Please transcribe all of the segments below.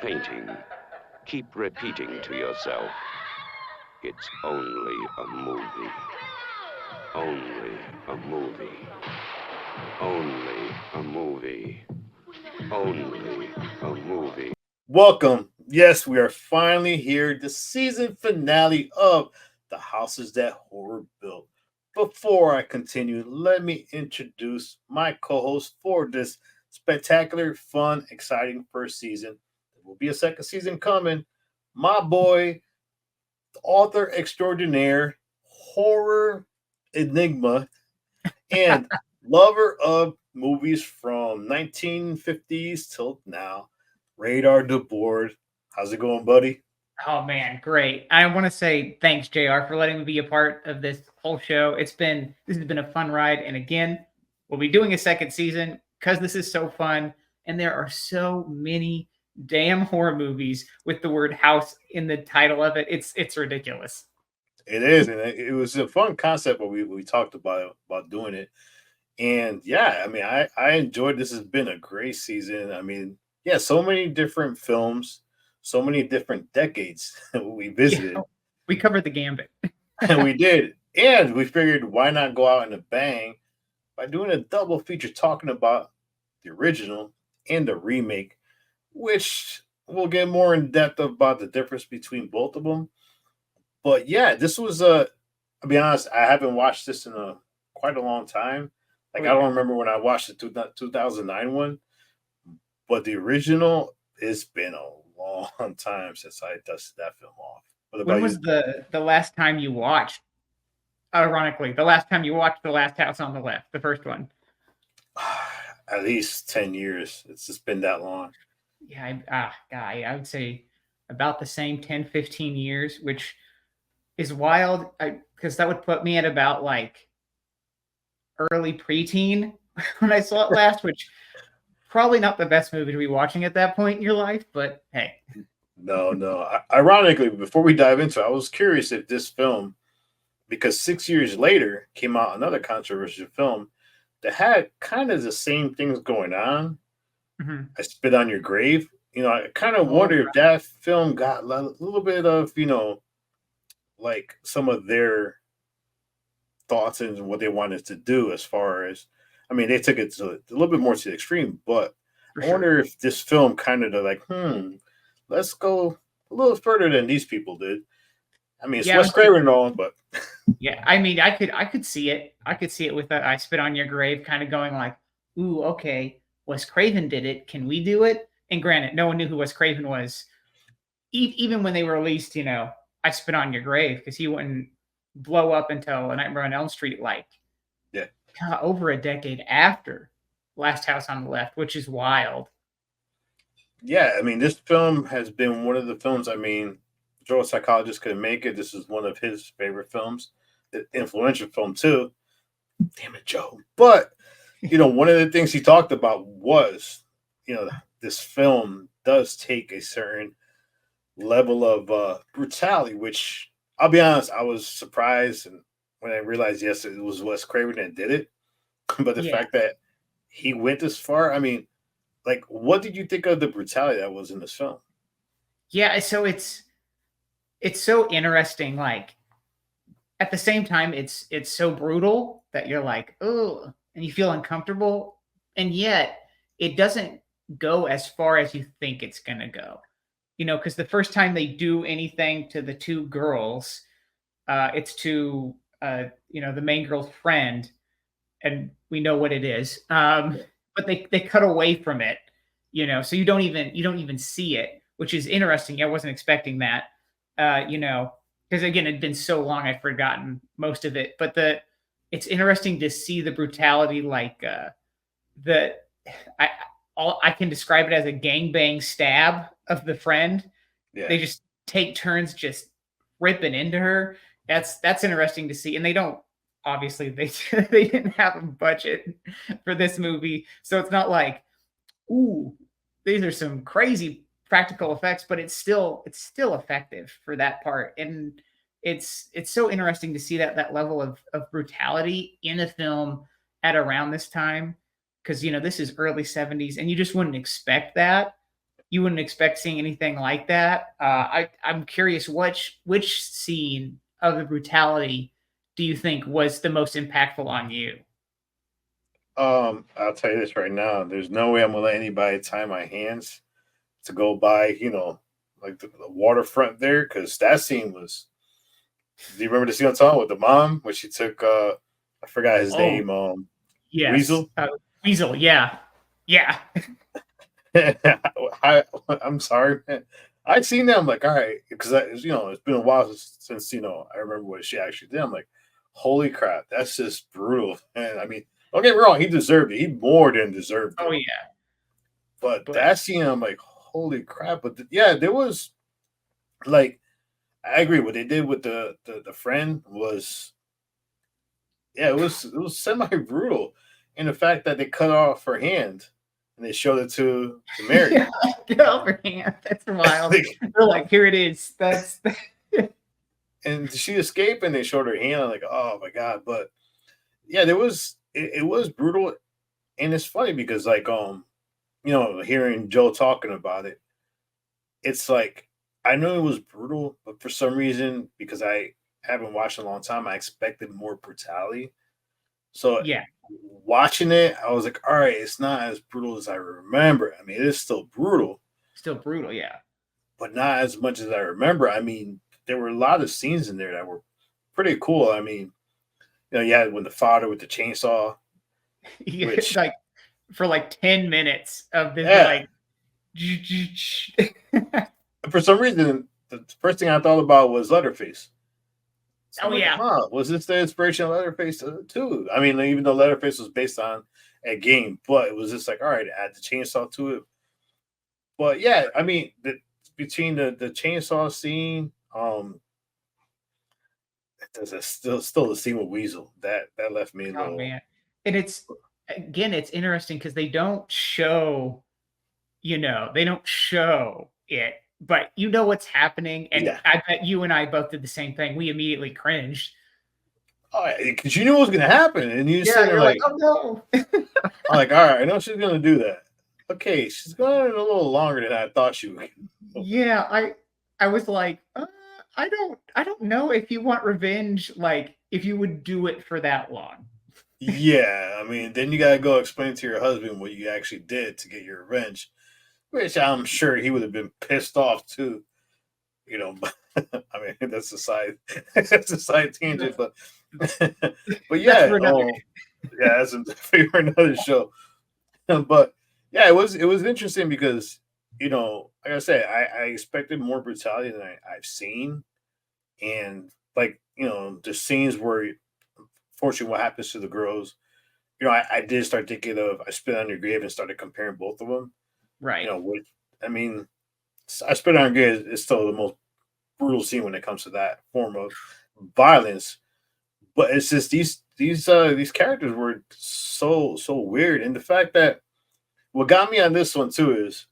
Fainting, keep repeating to yourself, it's only a movie. Only a movie. Only a movie. Only a movie. Welcome. Yes, we are finally here, the season finale of The Houses That Horror Built. Before I continue, let me introduce my co host for this spectacular, fun, exciting first season. There will be a second season coming. My boy, author extraordinaire, horror enigma, and lover of movies from 1950s till now. Radar DeBoard. How's it going, buddy? Oh man, great. I want to say thanks, JR, for letting me be a part of this whole show. This has been a fun ride. And again, we'll be doing a second season because this is so fun. And there are so many damn horror movies with the word house in the title of it. It's ridiculous. It is, and it was a fun concept when we talked about doing it. And yeah, I mean, I enjoyed this. Has been a great season. I mean, yeah, so many different films, so many different decades we visited. Yeah, we covered the gambit. And we did. And we figured why not go out in a bang by doing a double feature talking about the original and the remake, which we'll get more in depth about the difference between both of them. But yeah, this was I'll be honest, I haven't watched this in quite a long time. Like I don't remember when I watched the 2009 one, but the original, it's been a long time since I dusted that film off. When was the last time you watched? Ironically, the last time you watched The Last House on the Left, the first one. At least 10 years. It's just been that long. Yeah, I would say about the same 10, 15 years, which is wild because that would put me at about like early preteen when I saw it last, which probably not the best movie to be watching at that point in your life, but hey. No. Ironically, before we dive into it, I was curious if this film, because 6 years later came out another controversial film that had kind of the same things going on. Mm-hmm. I Spit on Your Grave. You know, I kind of wonder if that film got a little bit of, like some of their thoughts and what they wanted to do as far as, I mean, they took it to a little bit more to the extreme, but I wonder if this film kind of like, let's go a little further than these people did. I mean, it's wescraven and all, but yeah, I mean, I could see it. I could see it with that I Spit on Your Grave kind of going like, ooh, okay, Wescraven did it. Can we do it? And granted, no one knew who Wescraven was. Even when they were released, I Spit on Your Grave, because he wouldn't blow up until A Nightmare on Elm Street, like over a decade after Last House on the Left, which is wild. Yeah, I mean, this film has been one of the films, I mean, Joe Psychologist couldn't make it. This is one of his favorite films, influential film too. Damn it, Joe. But, one of the things he talked about was, this film does take a certain level of brutality, which I'll be honest, I was surprised and when I realized, yes, it was Wescraven that did it. But the fact that he went this far, I mean, like, what did you think of the brutality that was in this film? Yeah, so it's so interesting. Like, at the same time, it's so brutal that you're like, oh, and you feel uncomfortable, and yet it doesn't go as far as you think it's gonna go. Because the first time they do anything to the two girls, it's to the main girl's friend, and we know what it is. But they cut away from it, so you don't even see it, which is interesting. I wasn't expecting that. because again, it'd been so long I'd forgotten most of it. But it's interesting to see the brutality, like the I I can describe it as a gangbang stab of the friend. Yeah. They just take turns just ripping into her. That's interesting to see. And they don't, obviously they they didn't have a budget for this movie, so it's not like, ooh, these are some crazy practical effects, but it's still effective for that part. And it's so interesting to see that level of brutality in a film at around this time, because this is early 70s and you just wouldn't expect that. You wouldn't expect seeing anything like that. I'm curious, which scene of the brutality do you think was the most impactful on you? I'll tell you this right now. There's no way I'm gonna let anybody tie my hands to go by, like the waterfront there, because that scene was. Do you remember the scene I'm talking with the mom when she took? I forgot his Oh, name. yes. Weasel. Weasel, yeah. Yeah. I'm sorry, man. I seen that. I'm like, all right, because it's been a while since I remember what she actually did. I'm like, holy crap, that's just brutal. And I mean, don't get me wrong, he deserved it. He more than deserved Oh, it. yeah. But But that scene, I'm like, holy crap. But yeah, there was like, I agree. What they did with the friend was, yeah, it was semi brutal. And the fact that they cut off her hand and they showed it to Mary. yeah, get over here. That's wild. They're like, here it is. That's And she escaped and they showed her hand. I'm like, oh my god. But yeah, it was brutal. And it's funny because like hearing Joe talking about it, it's like I knew it was brutal, but for some reason, because I haven't watched in a long time, I expected more brutality. So yeah, watching it, I was like, all right, it's not as brutal as I remember. I mean, it is still brutal, still brutal. Yeah. but not as much as I remember. I mean, there were a lot of scenes in there that were pretty cool. I mean, you had when the father with the chainsaw, Yeah, which like for like 10 minutes of this, yeah, like, for some reason, the first thing I thought about was Leatherface. So I'm oh like, yeah, huh, was this the inspiration of Leatherface too? I mean, even though Leatherface was based on a game, but it was just like, all right, add the chainsaw to it. But yeah, I mean, between the chainsaw scene, there's still the scene with Weasel that left me a oh little. man. And it's interesting because they don't show it, but what's happening. And Yeah, I bet you and I both did the same thing. We immediately cringed. oh, because you knew what was gonna happen, and you Yeah, sitting there you're like, like, oh no. I'm like, all right, I know she's gonna do that. Okay, she's going a little longer than I thought she would. Yeah, I was like, I don't know if you want revenge, like if you would do it for that long. Yeah, I mean, then you gotta go explain to your husband what you actually did to get your revenge, which I'm sure he would have been pissed off too. But I mean, that's a side, that's a side tangent, but but That's yeah, for another. yeah, that's a for another show. But yeah, it was interesting because like I said, I expected more brutality than I've seen, and like the scenes where, fortunately, what happens to the girls. I did start thinking of I Spit on Your Grave and started comparing both of them. Right. With I mean, I Spit on Your Grave is still the most brutal scene when it comes to that form of violence. But it's just these characters were so weird, and the fact that what got me on this one too is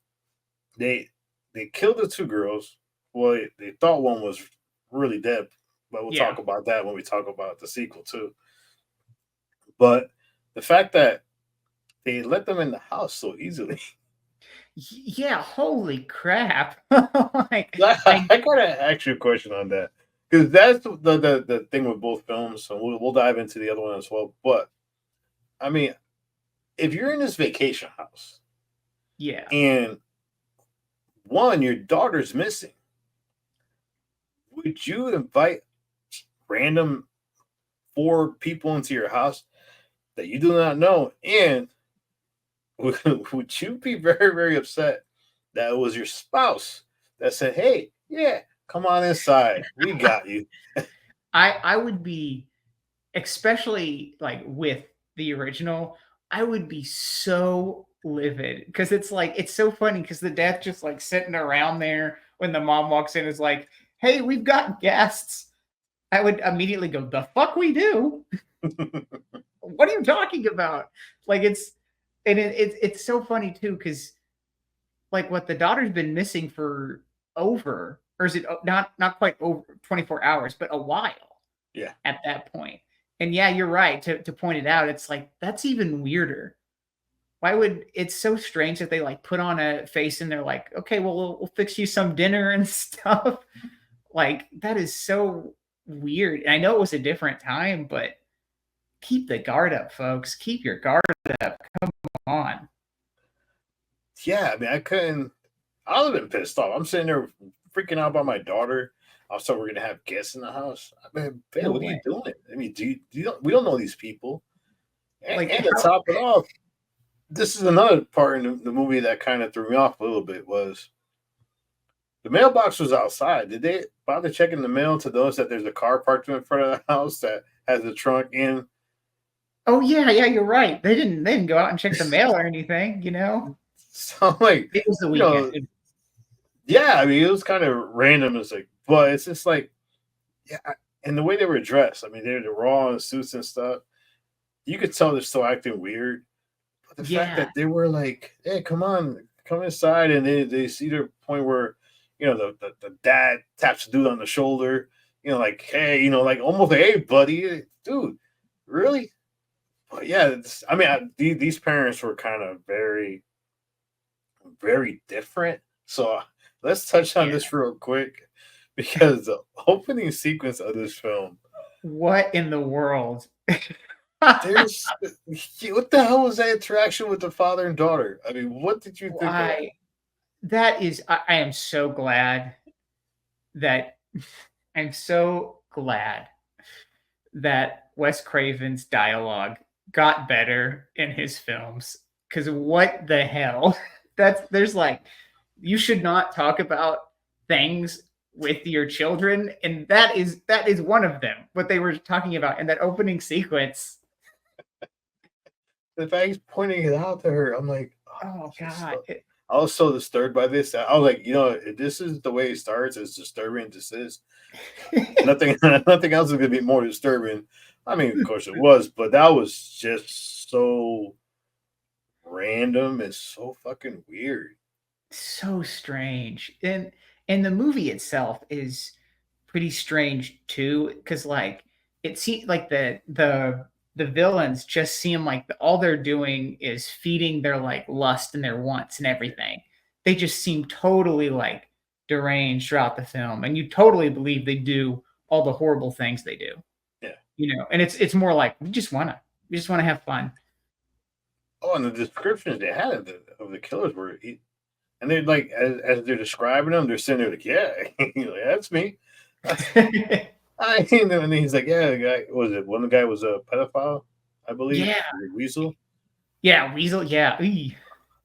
they they killed the two girls. Well, they thought one was really dead, but we'll Yeah. talk about that when we talk about the sequel too. But the fact that they let them in the house so easily. Yeah, holy crap. Like I I got to ask you a question on that because that's the thing with both films. So we'll dive into the other one as well. But I mean, if you're in this vacation house yeah. and one, your daughter's missing, would you invite random four people into your house that you do not know? And would you be very, very upset that it was your spouse that said, hey, yeah, Come on inside. We got you. I would be, especially like with the original, I would be so livid because it's like it's so funny because the dad's just like sitting around there when the mom walks in is like, "Hey, we've got guests." I would immediately go, "The fuck we do? What are you talking about?" Like it's so funny too because like what the daughter's been missing for over, or is it not quite over 24 hours, but a while Yeah. at that point. And yeah, you're right to point it out. It's like that's even weirder. Why would it's so strange that they like put on a face and they're like, okay, well, we'll fix you some dinner and stuff. Like that is so weird. And I know it was a different time, but keep the guard up, folks. Keep your guard up. Come on. Yeah, I mean, I couldn't. I would have been pissed off. I'm sitting there freaking out about my daughter. I thought we're gonna have guests in the house. I mean, babe, No what are you way. doing? I mean, we don't know these people. And, Like and to how, top it off, this is another part in the movie that kind of threw me off a little bit was the mailbox was outside. Did they bother checking the mail to those that there's a car parked in front of the house that has the trunk in? oh yeah, you're right. They didn't go out and check the mail or anything, you know? So I'm like, It was the you know, weekend. yeah, I mean, it was kind of random. It's like, but it's just like, yeah, and the way they were dressed. I mean, they're raw in suits and stuff. You could tell they're still acting weird. But the fact Yeah. that they were like, "Hey, come on, come inside," and they see the point where, the dad taps the dude on the shoulder, like, "Hey," like almost like, "Hey, buddy, dude, really?" But yeah, I mean, these parents were kind of very, very different. So let's touch on Yeah. this real quick because the opening sequence of this film, What in the world? there's what the hell was that interaction with the father and daughter? I mean, what did you think of that? Why? That is, I am so glad that I'm so glad that Wes Craven's dialogue got better in his films. Because what the hell? There's like, you should not talk about things with your children, and that is one of them. What they were talking about in that opening sequence. The fact he's pointing it out to her, I'm like, Oh God. so, I was so disturbed by this. I was like, if this is the way it starts, as disturbing as this is, nothing, nothing else is gonna be more disturbing. I mean, of course it was, but that was just so random and so fucking weird. So strange. And the movie itself is pretty strange too, because like it seems like the villains just seem like all they're doing is feeding their like lust and their wants and everything. They just seem totally like deranged throughout the film, and you totally believe they do all the horrible things they do. Yeah. And it's more like we just wanna have fun. Oh, and the descriptions they had of the killers were, and they're like, as they're describing them, they're sitting there like, yeah, like, that's me. And he's like, yeah, the guy was it. One of the guy was a pedophile, I believe. Yeah. Weasel. Yeah, Weasel, yeah. Eey.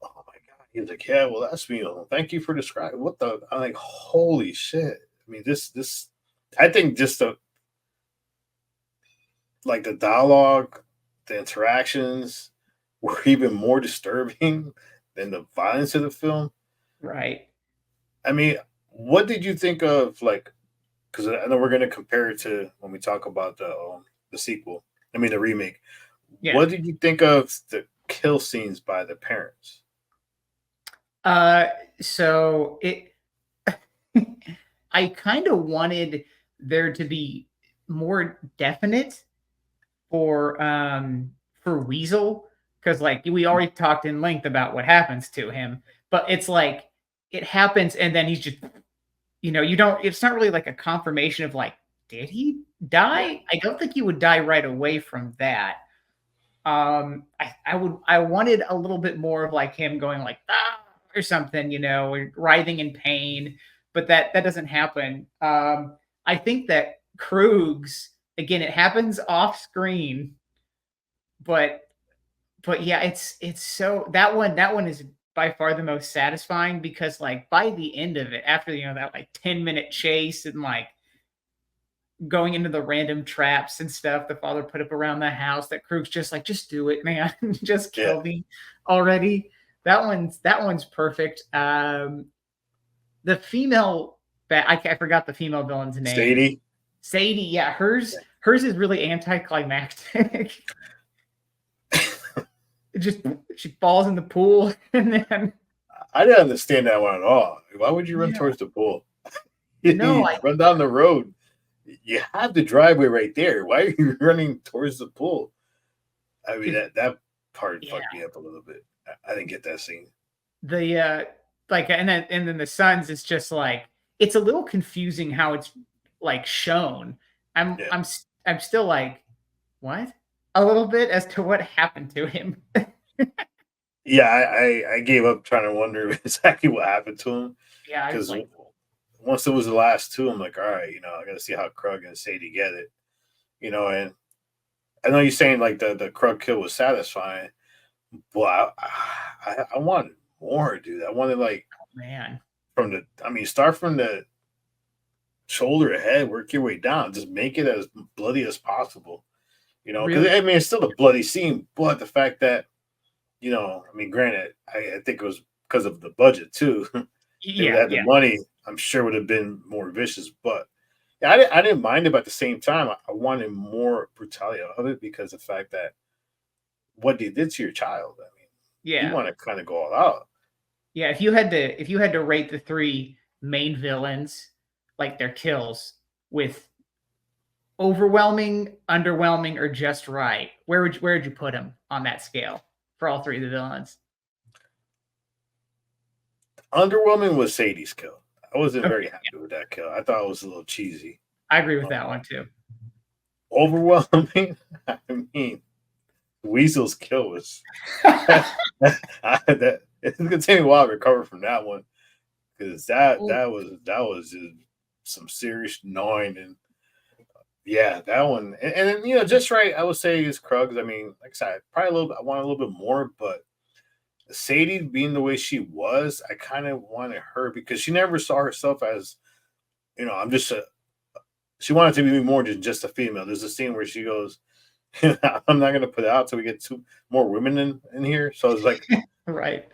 Oh my god. He was like, yeah, well, that's me. Thank you for describing. What the? I'm like, holy shit. I mean, this. I think just the dialogue, the interactions were even more disturbing than the violence of the film. Right. I mean, what did you think of like? Because I know we're going to compare it to when we talk about the sequel. I mean, the remake. Yeah. What did you think of the kill scenes by the parents? So it I kind of wanted there to be more definite for Weasel, because like we already talked in length about what happens to him, but it's like it happens and then he's just you don't it's not really like a confirmation of like, did he Yeah. die? I don't think he would die right away from that. I wanted a little bit more of like him going like ah or something, or writhing in pain, but that doesn't happen. I think that Krug's again, it happens off screen, but yeah, it's so that one is by far the most satisfying because like by the end of it, after that like 10-minute chase and like going into the random traps and stuff the father put up around the house, that Krug's just like, just do it, man. Just kill me already. That one's perfect. The female I forgot the female villain's name. Sadie, yeah, hers is really anticlimactic. She falls in the pool and then I didn't understand that one at all. Why would you run towards the pool? No, run down the road. You have the driveway right there. Why are you running towards the pool? I mean, that part fucked me up a little bit. I didn't get that scene. The and then the sons is just like, it's a little confusing how it's like shown. I'm still like, what? A little bit as to what happened to him. Yeah, I gave up trying to wonder exactly what happened to him. Yeah, because once it was the last two, I'm like, all right, I got to see how Krug and Sadie get it, and I know you're saying like the Krug kill was satisfying, but I wanted more, dude. I wanted like, man, start from the shoulder ahead, work your way down, just make it as bloody as possible, because really? I mean it's still a bloody scene, but the fact that granted, I think it was because of the budget too. They had the money, I'm sure would have been more vicious, but I didn't mind it, but at the same time, I wanted more brutality of it because of the fact that what they did to your child. I mean, you want to kind of go all out. Yeah, if you had to rate the three main villains, like their kills, with overwhelming, underwhelming, or just right, where would you put them on that scale for all three of the villains? Underwhelming was Sadie's kill. I wasn't very happy with that kill. I thought it was a little cheesy. I agree with that one too. Overwhelming, I mean, Weasel's kill was it's gonna take me a while to recover from that one because that was just some serious gnawing, and that one and just right. I would say is Krug's. I mean, like I said, probably I want a little bit more, but Sadie being the way she was, I kind of wanted her because she never saw herself as, I'm just she wanted to be more than just a female. There's a scene where she goes, I'm not going to put it out till we get two more women in here. So it's like, right.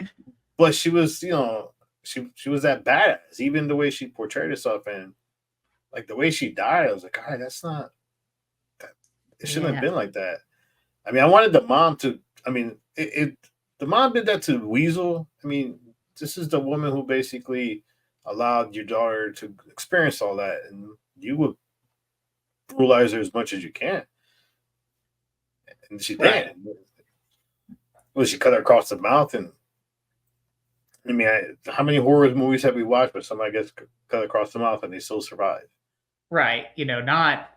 But she was, she was that badass, even the way she portrayed herself and like the way she died. I was like, all right, that's not, it shouldn't have been like that. I mean, I wanted the mom to, the mom did that to Weasel. I mean, this is the woman who basically allowed your daughter to experience all that, and you would brutalize her as much as you can. And she did. Well, she cut her across the mouth, and I mean, how many horror movies have we watched where somebody gets cut across the mouth and they still survive? Right. Not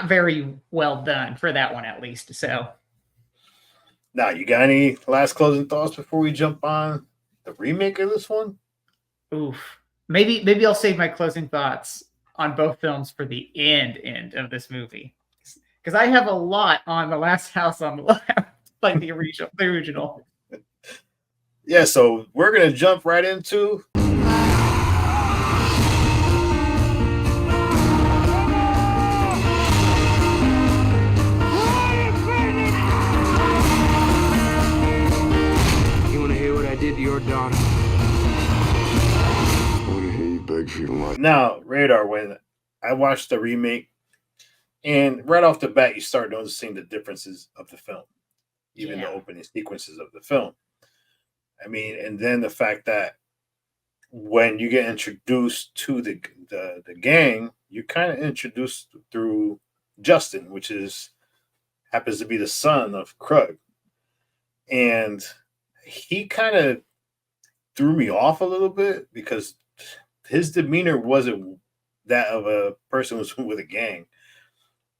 very well done for that one, at least. So. Now, you got any last closing thoughts before we jump on the remake of this one? Oof. Maybe I'll save my closing thoughts on both films for the end of this movie, because I have a lot on The Last House on the Left, like the original. Yeah, so we're gonna jump right into. Your daughter. Now, Radar, when I watched the remake, and right off the bat, you start noticing the differences of the film, even the opening sequences of the film. I mean, and then the fact that when you get introduced to the gang, you kind of introduced through Justin, which happens to be the son of Krug, and he kind of threw me off a little bit because his demeanor wasn't that of a person who's with a gang.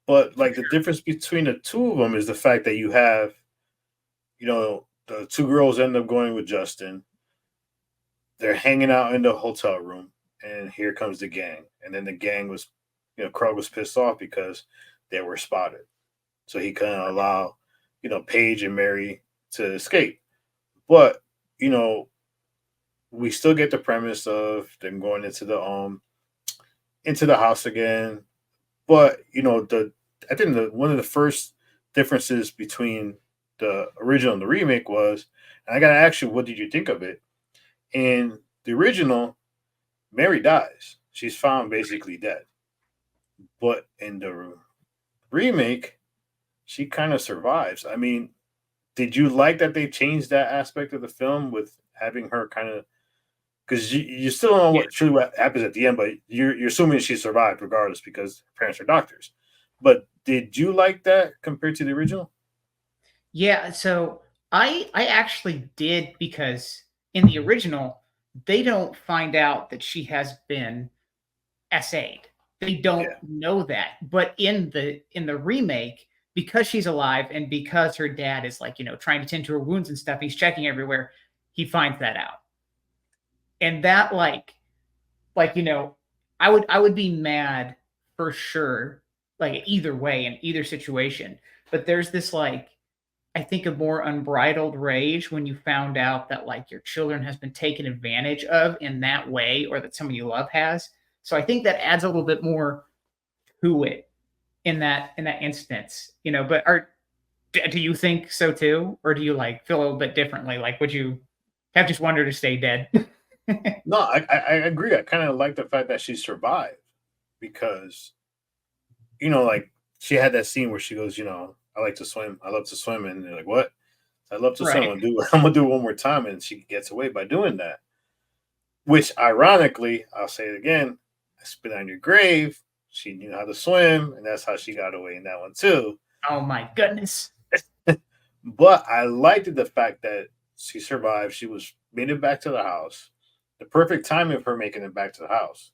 But like the difference between the two of them is the fact that you have, the two girls end up going with Justin. They're hanging out in the hotel room, and here comes the gang. And then the gang was, Krug was pissed off because they were spotted. So he couldn't allow, Paige and Mary to escape. But you know, we still get the premise of them going into the house again. But I think one of the first differences between the original and the remake was, and I gotta ask you, what did you think of it? In the original, Mary dies. She's found basically dead. But in the remake, she kind of survives. I mean, did you like that they changed that aspect of the film with having her kind of, because you still don't know Yeah. what happens at the end, but you're assuming she survived regardless because her parents are doctors. But did you like that compared to the original? Yeah, so I actually did, because in the original they don't find out that she has been SA'd. They don't Yeah. know that. But in the remake, because she's alive and because her dad is like, trying to tend to her wounds and stuff, he's checking everywhere, he finds that out. And that I would be mad for sure, like either way in either situation. But there's this I think a more unbridled rage when you found out that like your children has been taken advantage of in that way, or that someone you love has. So I think that adds a little bit more to it in that instance, But do you think so too, or do you feel a little bit differently? Like, would you have just wanted her to stay dead? No, I agree. I kind of like the fact that she survived because, like she had that scene where she goes, I like to swim. I love to swim. And they're like, what? I love to swim. Right. I'm gonna do it one more time. And she gets away by doing that. Which ironically, I'll say it again, I spit on your grave. She knew how to swim, and that's how she got away in that one too. Oh my goodness. But I liked the fact that she survived. She was made it back to the house. The perfect timing of her making it back to the house.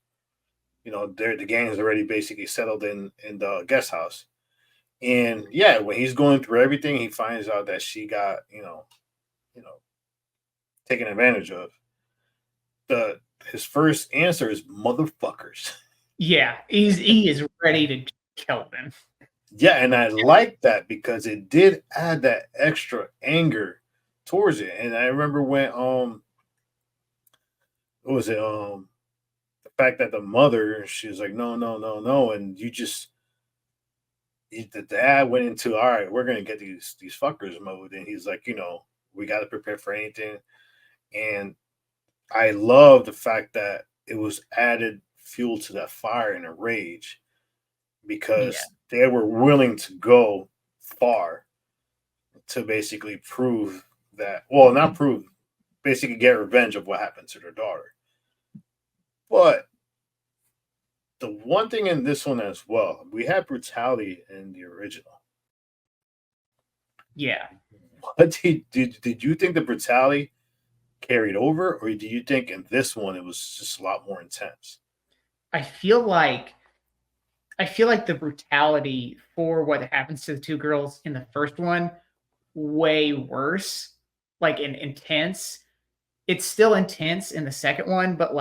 The gang is already basically settled in the guest house. And yeah, when he's going through everything, he finds out that she got, you know, taken advantage of. His first answer is motherfuckers. Yeah, he is ready to kill them. Yeah, and I like that because it did add that extra anger towards it. And I remember when what was it? The fact that the mother, she was like, no, no, no, no, and the dad went into, all right, we're gonna get these fuckers mode, and he's like, we got to prepare for anything. And I love the fact that it was added fuel to that fire and a rage Yeah. because they were willing to go far to basically prove that, well, not prove, basically get revenge of what happened to their daughter. But the one thing in this one as well, we had brutality in the original. Yeah. What did you think the brutality carried over, or do you think in this one it was just a lot more intense? I feel like the brutality for what happens to the two girls in the first one way worse, like in intense. It's still intense in the second one, but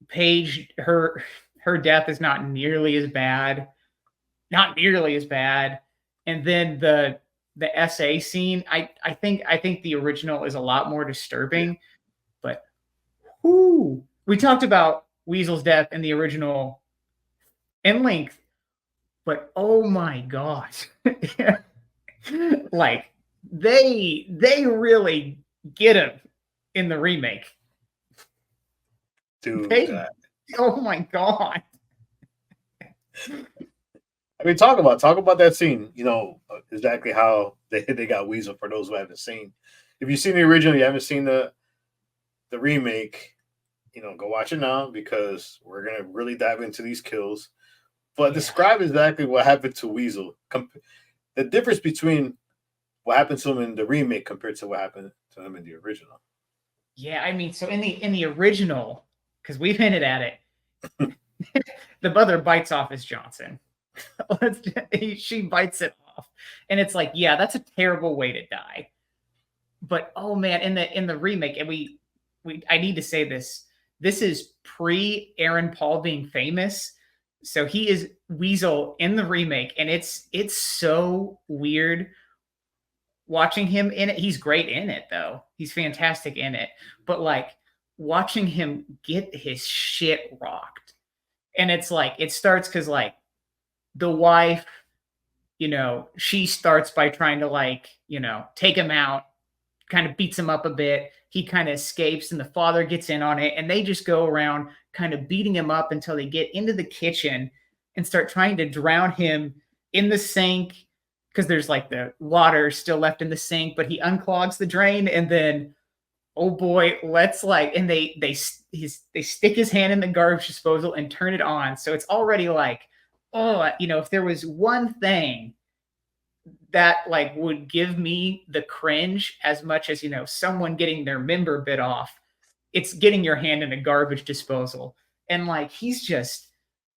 Paige, her death is not nearly as bad. Not nearly as bad. And then the SA scene, I think the original is a lot more disturbing. But we talked about Weasel's death in the original in length, but oh my god. Like they really get him in the remake. Dude, Oh my god. I mean, talk about that scene. Exactly how they got Weasel. For those who haven't seen, if you've seen the original, you haven't seen the remake. Go watch it now because we're gonna really dive into these kills. But describe exactly what happened to Weasel. The difference between what happened to him in the remake compared to what happened to him in the original. Yeah, I mean, so in the original, because we've hinted at it, the mother bites off his Johnson. She bites it off, and it's like, yeah, that's a terrible way to die. But oh man, in the remake, and I need to say this. This is pre Aaron Paul being famous, so he is Weasel in the remake, and it's so weird watching him in it, he's great in it though. He's fantastic in it. But like watching him get his shit rocked. And it's like, it starts because like the wife, she starts by trying to like, take him out, kind of beats him up a bit. He kind of escapes and the father gets in on it and they just go around kind of beating him up until they get into the kitchen and start trying to drown him in the sink because there's like the water still left in the sink, but he unclogs the drain and then, oh boy, and they stick his hand in the garbage disposal and turn it on. So it's already like, oh, if there was one thing that like would give me the cringe as much as, someone getting their member bit off, it's getting your hand in a garbage disposal. And like,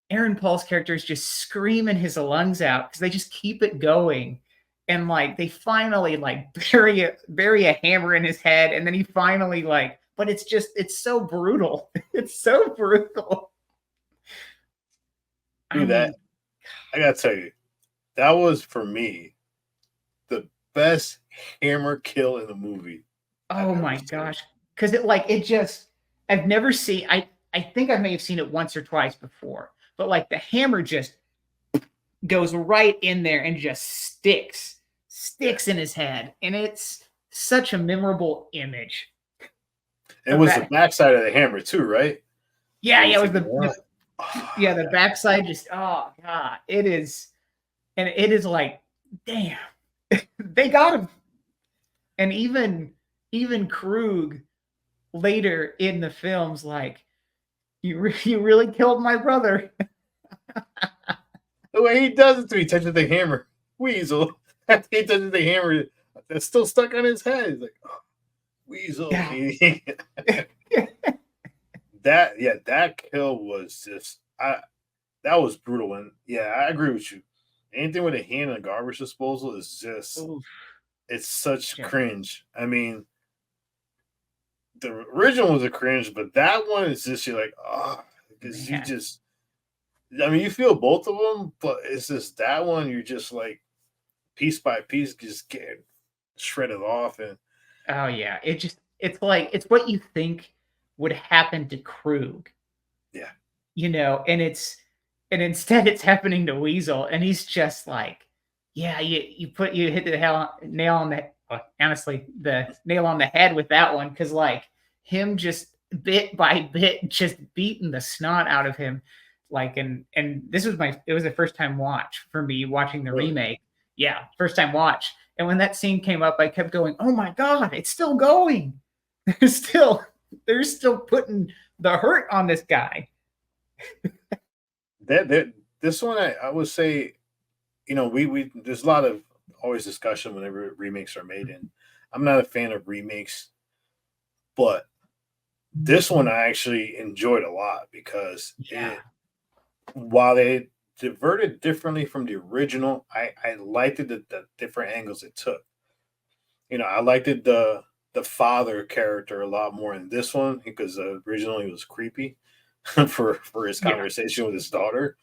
Aaron Paul's character is just screaming his lungs out because they just keep it going. And like, they finally like bury a hammer in his head. And then he finally like, but it's so brutal. It's so brutal. Dude, I gotta tell you, that was for me the best hammer kill in the movie. Oh my gosh. Cause I've never seen, I think I may have seen it once or twice before, but like the hammer just goes right in there and just sticks in his head. And it's such a memorable image. It was the backside of the hammer too, right? Yeah, it was the backside just, oh God, it is. And it is like, damn, they got him. And even Krug later in the film's like, you really killed my brother. The way he does it to me, touches the hammer. Weasel. He touches the hammer that's still stuck on his head. He's like, oh, Weasel. Yeah. That kill was just that was brutal. And yeah, I agree with you. Anything with a hand in a garbage disposal is just it's such cringe. I mean, the original was a cringe, but that one is just you're like, oh, because you just you feel both of them, but it's just that one you're just like piece by piece just getting shredded off. And oh yeah, it's what you think would happen to Krug. Yeah. And instead it's happening to Weasel, and he's just like, yeah, you hit the nail on the head with that one, because like him just bit by bit just beating the snot out of him. Like, and it was the first time watch for me watching the remake. Yeah, first time watch. And when that scene came up, I kept going, oh my God, it's still going. They're still putting the hurt on this guy. This one, I would say, we there's a lot of always discussion whenever remakes are made, and I'm not a fan of remakes, but this one I actually enjoyed a lot because while they diverted differently from the original, I liked it, the different angles it took. I liked it, the father character a lot more in this one because originally he was creepy for his conversation with his daughter.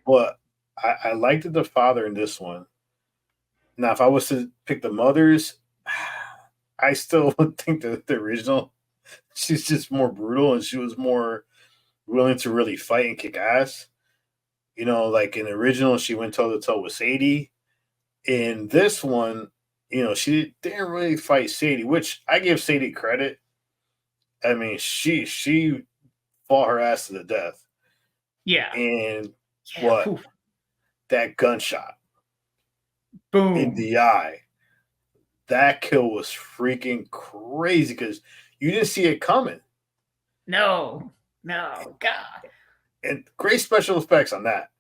But I liked the father in this one. Now, if I was to pick the mothers, I still would think that the original, she's just more brutal and she was more willing to really fight and kick ass. Like in the original, she went toe to toe with Sadie. In this one, she didn't really fight Sadie, which I give Sadie credit. I mean, she fought her ass to the death. Yeah. And that gunshot, boom, in the eye, that kill was freaking crazy because you didn't see it coming. No, God. And great special effects on that.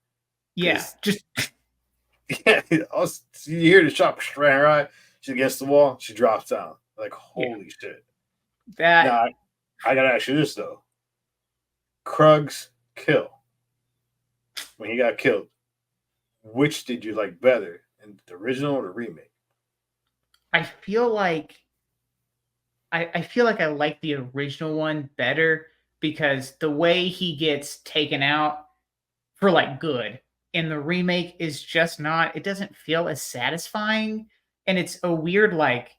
Yeah, you hear the shot straight in her eye. She's against the wall. She drops down. Like, holy shit. Now, I gotta ask you this though. Krug's kill, when he got killed, which did you like better, in the original or the remake? I feel like I like the original one better because the way he gets taken out for like good in the remake is just not, it doesn't feel as satisfying and it's a weird like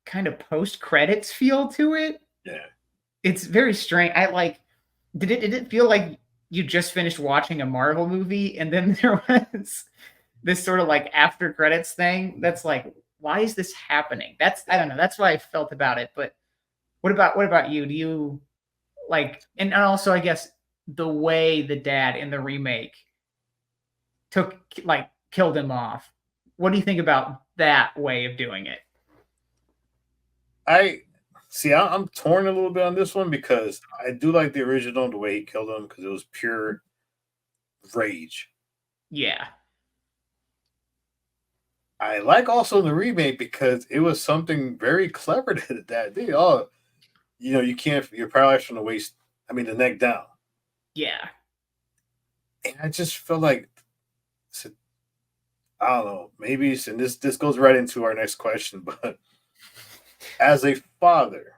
kind of post credits feel to it. Yeah. It's very strange. I like. Did it feel like you just finished watching a Marvel movie and then there was this sort of like after credits thing that's like, why is this happening? That's, I don't know. That's what I felt about it. But what about you? Do you like, and also I guess the way the dad in the remake killed him off. What do you think about that way of doing it? I'm torn a little bit on this one because I do like the original, the way he killed him, because it was pure rage. Yeah. I like also the remake because it was something very clever that dad did. Oh, you're paralyzed from the waist, the neck down. Yeah. And I just feel like, I don't know, maybe, and this goes right into our next question, but as a father,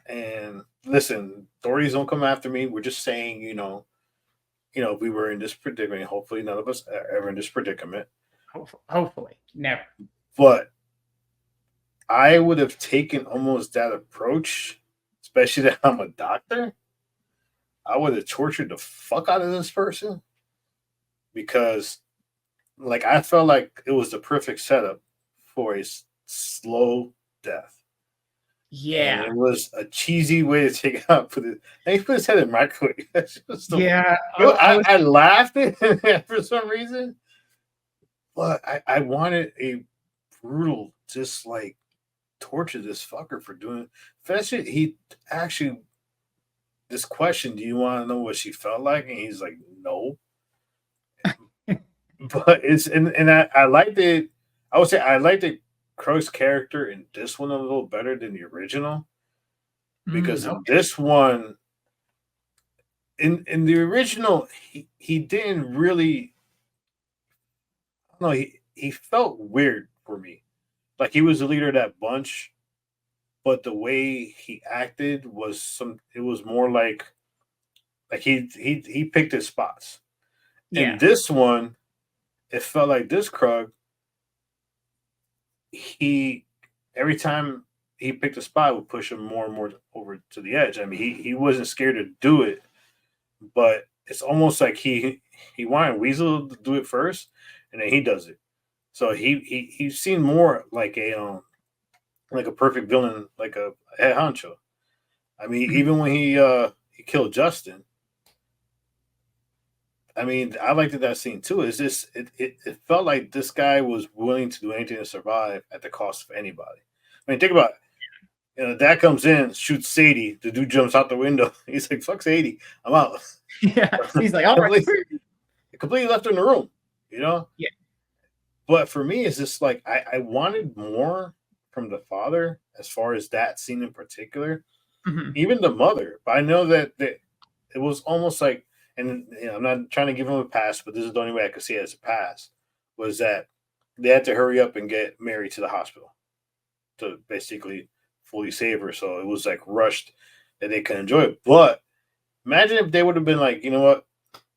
and listen, authorities don't come after me. We're just saying, if we were in this predicament, hopefully none of us are ever in this predicament. Hopefully, never. But I would have taken almost that approach, especially that I'm a doctor. I would have tortured the fuck out of this person because, like, I felt like it was the perfect setup for a slow death. Yeah, and it was a cheesy way to take it out. He put his head in the microwave. Yeah, I laughed at for some reason, but I wanted a brutal, just like torture this fucker for doing. Especially he actually this question. Do you want to know what she felt like? And he's like, no. But it's and I liked it. I would say I liked it. Krug's character in this one a little better than the original because in this one, in the original, he didn't really. I don't know, he felt weird for me, like he was the leader of that bunch, but the way he acted was it was more like he picked his spots. Yeah. In this one, it felt like this Krug. He every time he picked a spot would push him more and more over to the edge. He wasn't scared to do it, but it's almost like he wanted Weasel to do it first, and then he does it. So he seemed more like a perfect villain, like a head honcho. Even when he killed Justin. I liked that scene too. It's just it felt like this guy was willing to do anything to survive at the cost of anybody. Think about it. Dad comes in, shoots Sadie. The dude jumps out the window. He's like, "Fuck Sadie, I'm out." Yeah, he's like, "All right." Completely left her in the room. Yeah. But for me, it's just like I wanted more from the father as far as that scene in particular. Mm-hmm. Even the mother. But I know that it was almost like. And I'm not trying to give him a pass, but this is the only way I could see it as a pass, was that they had to hurry up and get Mary to the hospital to basically fully save her. So it was like rushed that they could enjoy it. But imagine if they would have been like, you know what?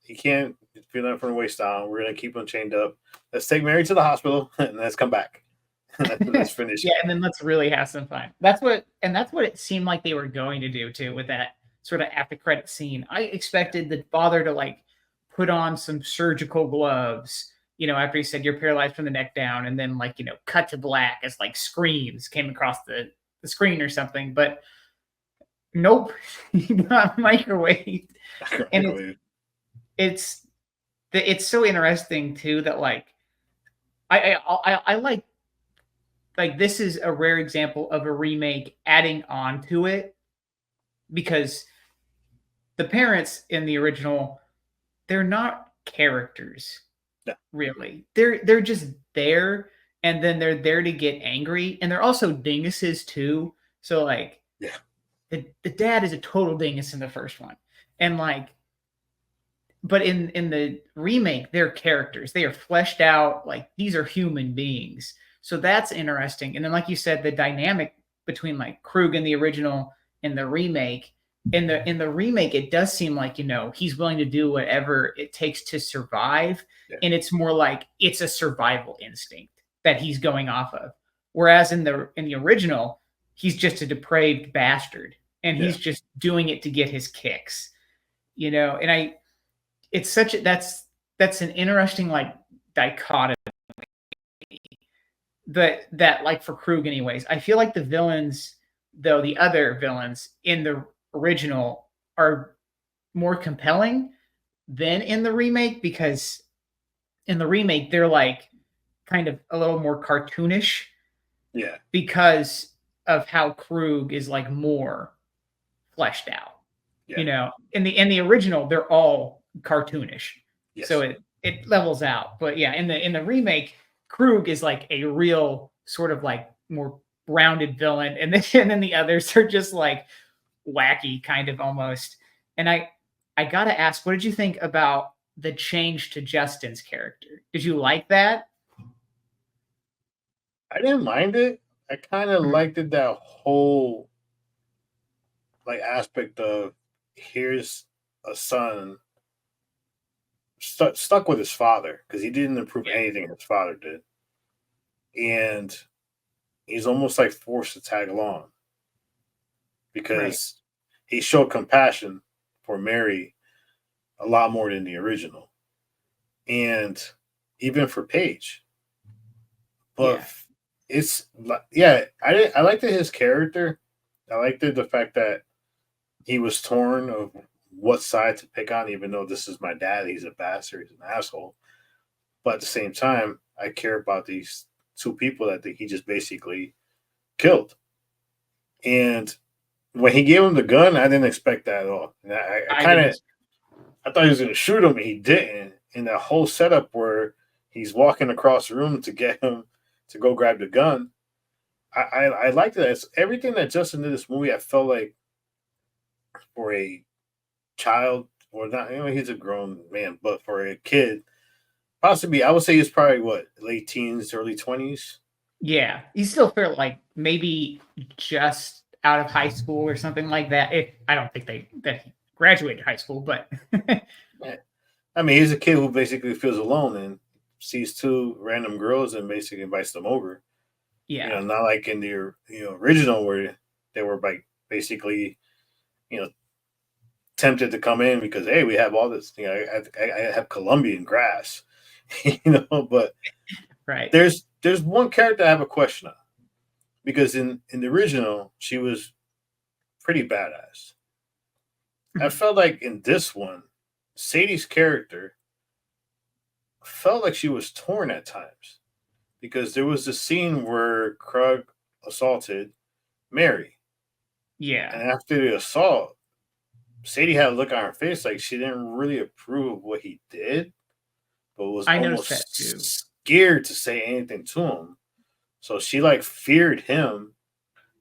He can't feel that from the waist down. We're going to keep him chained up. Let's take Mary to the hospital and let's come back. Let's finish. Yeah, and then let's really have some fun. That's what it seemed like they were going to do too with that sort of after credit scene. I expected the father to like put on some surgical gloves, after he said you're paralyzed from the neck down, and then like, cut to black as like screams came across the screen or something. But nope, he got microwaved. And it's so interesting too that like I like this is a rare example of a remake adding on to it, because the parents in the original, they're not characters. No. Really. They're just there, and then they're there to get angry, and they're also dinguses too. So like, yeah, the dad is a total dingus in the first one, and like, but in the remake, they're characters. They are fleshed out. Like, these are human beings. So that's interesting. And then, like you said, the dynamic between like Krug in the original and the remake. In the remake, it does seem like, he's willing to do whatever it takes to survive. Yeah. And it's more like it's a survival instinct. that he's going off of. Whereas in the original, he's just a depraved bastard, and he's just doing it to get his kicks, you know. And it's such a that's an interesting like dichotomy. That like for Krug, anyways, I feel like the villains, though, the other villains in the original are more compelling than in the remake, because in the remake they're like kind of a little more cartoonish. Yeah. Because of how Krug is like more fleshed out. Yeah. You know, in the original, they're all cartoonish. Yes. So it levels out. But yeah, in the remake, Krug is like a real sort of like more rounded villain. And then the others are just like wacky kind of almost. And I gotta ask, what did you think about the change to Justin's character? Did you like that? I didn't mind it. I kind of liked it, that whole like aspect of here's a son stuck with his father because he didn't improve anything his father did, and he's almost like forced to tag along because he showed compassion for Mary a lot more than the original, and even for Paige. But it's I liked his character. I liked the fact that he was torn of what side to pick on, even though this is my dad, he's a bastard, he's an asshole. But at the same time, I care about these two people that he just basically killed. And when he gave him the gun, I didn't expect that at all. And I thought he was going to shoot him, and he didn't. And that whole setup where he's walking across the room to get him to go grab the gun, I liked that. It's everything that Justin did in this movie. I felt like for a child, or not, you know, he's a grown man, but for a kid, possibly, I would say he's probably late teens, early 20s. Yeah, he's still fairly like maybe just out of high school or something like that. I don't think that he graduated high school, but I mean, he's a kid who basically feels alone and sees two random girls and basically invites them over. Yeah, you know, not like in the original where they were like basically, tempted to come in because hey, we have all this. I have Colombian grass, But right, there's one character I have a question on, because in the original she was pretty badass. I felt like in this one, Sadie's character felt like she was torn at times, because there was a scene where Krug assaulted Mary. Yeah. And after the assault, Sadie had a look on her face like she didn't really approve of what he did, but was almost scared to say anything to him. So she feared him.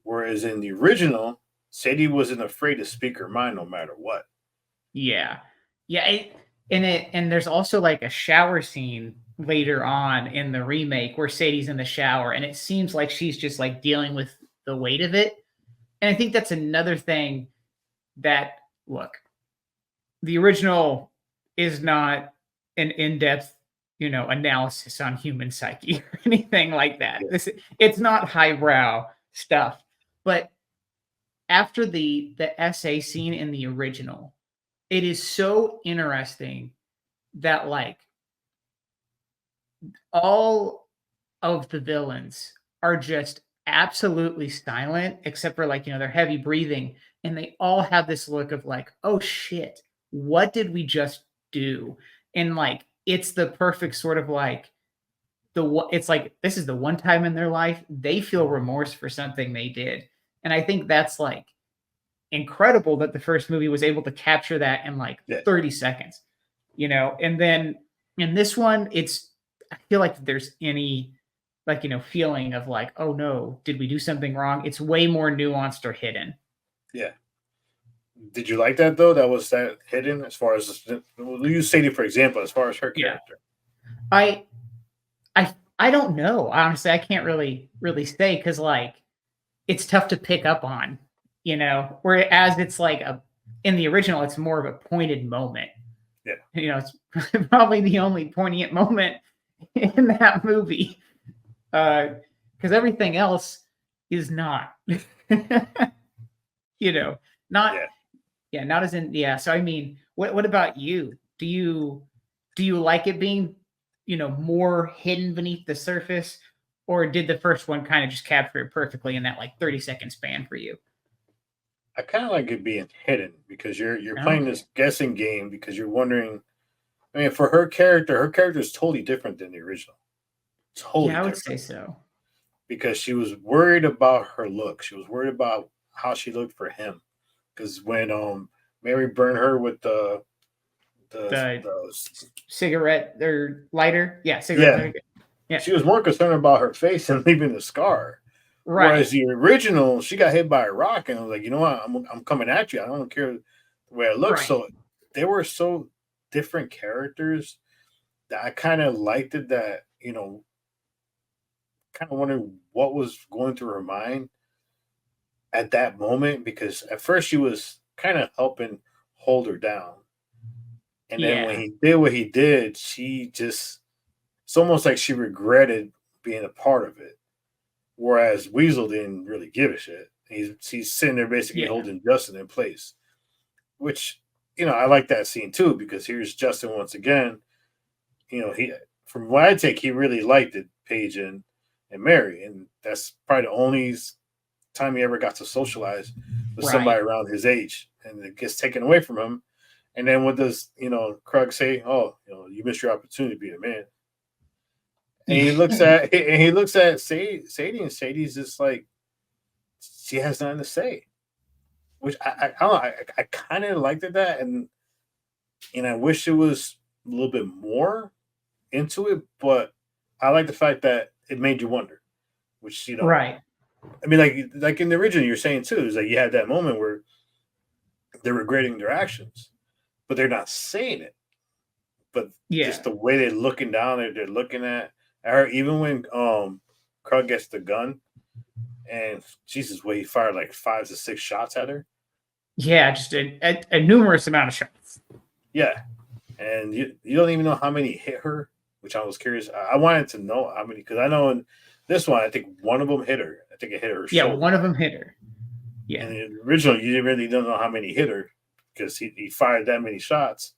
Whereas in the original, Sadie wasn't afraid to speak her mind no matter what. Yeah. Yeah. And there's also a shower scene later on in the remake where Sadie's in the shower, and it seems like she's just dealing with the weight of it. And I think that's another thing that, look, the original is not an in-depth, analysis on human psyche or anything like that. Yeah. It's not highbrow stuff. But after the essay scene in the original, it is so interesting that all of the villains are just absolutely silent, except for they're heavy breathing, and they all have this look of oh shit, what did we just do? And it's the perfect sort of it's this is the one time in their life they feel remorse for something they did. And I think that's incredible that the first movie was able to capture that in 30 seconds, and then in this one, I feel like if there's any feeling of oh no, did we do something wrong? It's way more nuanced or hidden. Yeah. Did you like that though? That was that hidden as far as we'll use Sadie for example, as far as her character. Yeah. I don't know. Honestly, I can't really say because it's tough to pick up on, whereas it's in the original, it's more of a pointed moment. Yeah. It's probably the only poignant moment in that movie. because everything else is not. You know, not not as in So I mean, what about you? Do you like it being, more hidden beneath the surface, or did the first one kind of just capture it perfectly in that like 30-second span for you? I kind of like it being hidden because you're playing Okay. this guessing game because you're wondering. I mean, for her character is totally different than the original. Totally Yeah, I would different. say so. Because she was worried about her look. She was worried about how she looked for him. Because when Mary burned her with the The cigarette or lighter, cigarette yeah, lighter. Yeah, she was more concerned about her face and leaving the scar. right. Whereas the original, she got hit by a rock and was like, you know what, I'm coming at you. I don't care the way I look. Right. So they were so different characters that I kind of liked it. That kind of wondering what was going through her mind at that moment, because at first she was kind of helping hold her down. And then when Yeah. he did what he did, it's almost like she regretted being a part of it. Whereas Weasel didn't really give a shit. He's sitting there basically Yeah. holding Justin in place, which, I like that scene too, because here's Justin once again. He, from what I take, he really liked it, Paige and Mary. And that's probably the only time he ever got to socialize with somebody around his age, and it gets taken away from him. And then what does Krug say? Oh, you missed your opportunity to be a man. And he looks at Sadie, and Sadie's just like, she has nothing to say, which I don't know. I kind of liked that, and I wish it was a little bit more into it, but I like the fact that it made you wonder, which Right. I mean, like in the original, you're saying too, is like you had that moment where they're regretting their actions, but they're not saying it. But just the way they're looking down, they're looking at her. Even when Krug gets the gun, and Jesus, way he fired like 5 to 6 shots at her. Yeah, just a numerous amount of shots. Yeah, and you don't even know how many hit her, which I was curious. I wanted to know how many, because I know in this one, I think one of them hit her. I think it hit her shoulder. Yeah, one of them hit her. Yeah. And in the original, you really don't know how many hit her because he fired that many shots.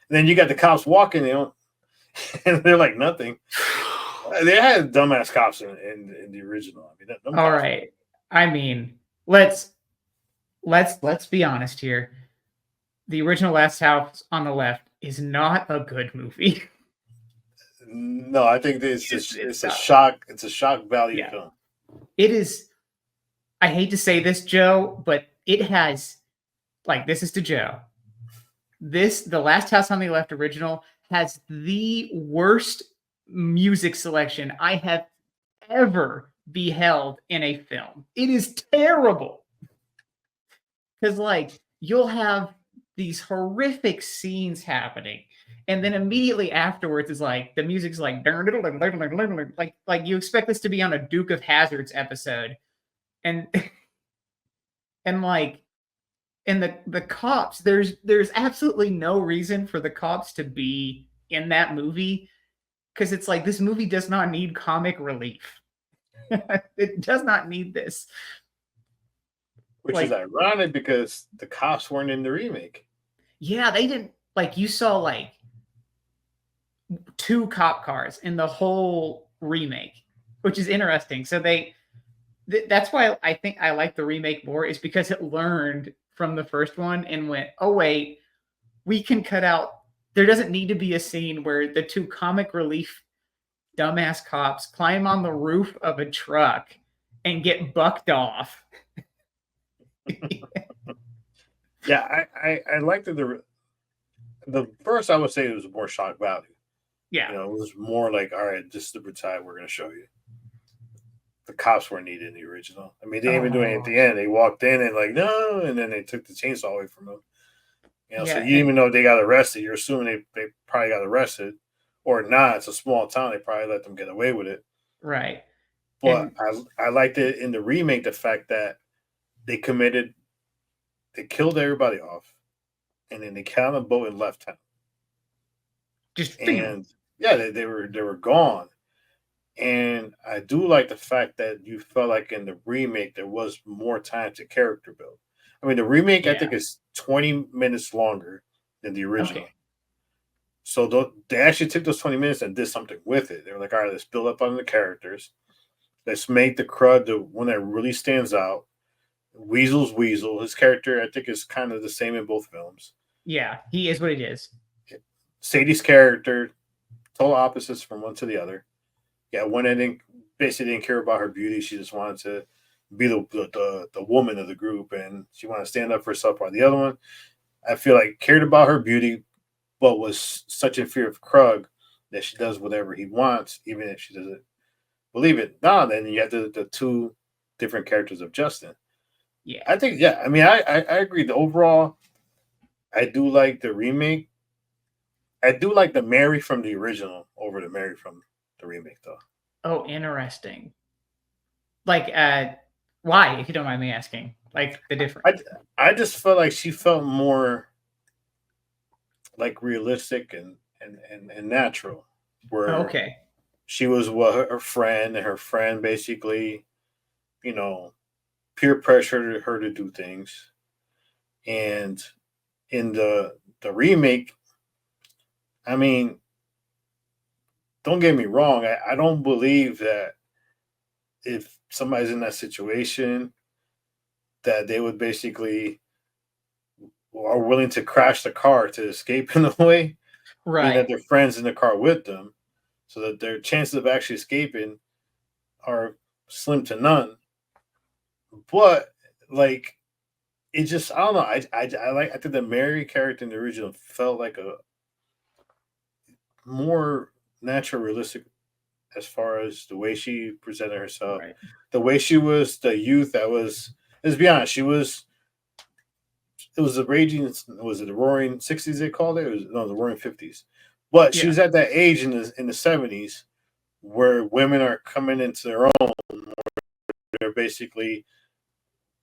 And then you got the cops walking, and they're like nothing. They had dumbass cops in the original. I mean, all right. I mean, let's be honest here. The original Last House on the Left is not a good movie. No, I think it's a shock. It's a shock value film. It is. I hate to say this, Joe, but it has, like, this is to Joe. The Last House on the Left original has the worst music selection I have ever beheld in a film. It is terrible. Because, like, you'll have these horrific scenes happening, and then immediately afterwards is like the music's like like you expect this to be on a Duke of Hazzard's episode, and like, and the cops, there's absolutely no reason for the cops to be in that movie, because it's like, this movie does not need comic relief. It does not need this. Which is ironic because the cops weren't in the remake. Yeah, they didn't. Like, you saw like 2 cop cars in the whole remake, which is interesting. So that's why I think I like the remake more, is because it learned from the first one and went, oh wait, we can cut out. There doesn't need to be a scene where the 2 comic relief dumbass cops climb on the roof of a truck and get bucked off. Yeah, I liked the first. I would say it was more shock value. Yeah, it was more like, all right, this is the brutality we're going to show you. The cops weren't needed in the original. I mean, they didn't even do anything at the end. They walked in and like, no, and then they took the chainsaw away from them. So you even know they got arrested. You're assuming they probably got arrested, or not. It's a small town. They probably let them get away with it. Right. But I liked it in the remake, the fact that they killed everybody off, and then they got on a boat and left town. Just and yeah, they were gone. And I do like the fact that you felt like in the remake there was more time to character build. I mean, the remake I Yeah. think is 20 minutes longer than the original. Okay. So they actually took those 20 minutes and did something with it. They were like, all right, let's build up on the characters. Let's make the crud the one that really stands out. Weasel's Weasel. His character, I think, is kind of the same in both films. Yeah, he is what it is. Sadie's character, total opposites from one to the other. Yeah, one ending basically didn't care about her beauty. She just wanted to be the woman of the group, and she wanted to stand up for herself. While the other one, I feel like cared about her beauty, but was such in fear of Krug that she does whatever he wants, even if she doesn't believe it. No, then you have the two different characters of Justin. Yeah. I think, yeah, I mean, I agree. The overall, I do like the remake. I do like the Mary from the original over the Mary from the remake, though. Oh, interesting. Like, why, if you don't mind me asking? Like the difference. I just felt like she felt more like realistic and natural. Where Okay. she was her friend, and her friend basically, you know, peer pressured her to do things. And in the remake, I mean, don't get me wrong, I don't believe that if somebody's in that situation that they would basically are willing to crash the car to escape in a way, being that Right. their friends in the car with them, so that their chances of actually escaping are slim to none. But like, it just, I don't know. I think the Mary character in the original felt like a more natural, realistic as far as the way she presented herself, Right. the way she was, the youth that was. Let's be honest, she was. It was the raging. Was it the Roaring '60s? They called it. It was no, the Roaring '50s. But she Yeah. was at that age in the '70s where women are coming into their own. They're basically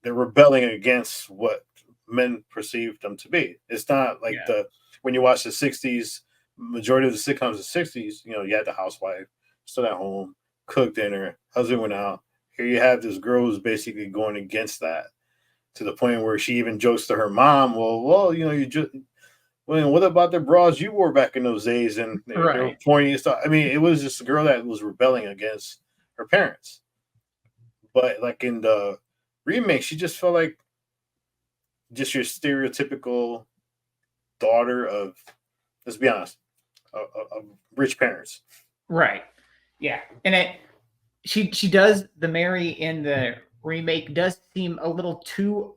they're rebelling against what men perceive them to be. It's not like Yeah. the when you watch the '60s, majority of the sitcoms of the '60s, you had the housewife stood at home, cooked dinner, husband went out. Here you have this girl who's basically going against that to the point where she even jokes to her mom, well, you just. Well, what about the bras you wore back in those days? And they were Right. pointy and stuff. I mean, it was just a girl that was rebelling against her parents. But like in the remake, she just felt like just your stereotypical daughter of, let's be honest, of rich parents. Right. Yeah. And she does, the Mary in the remake does seem a little too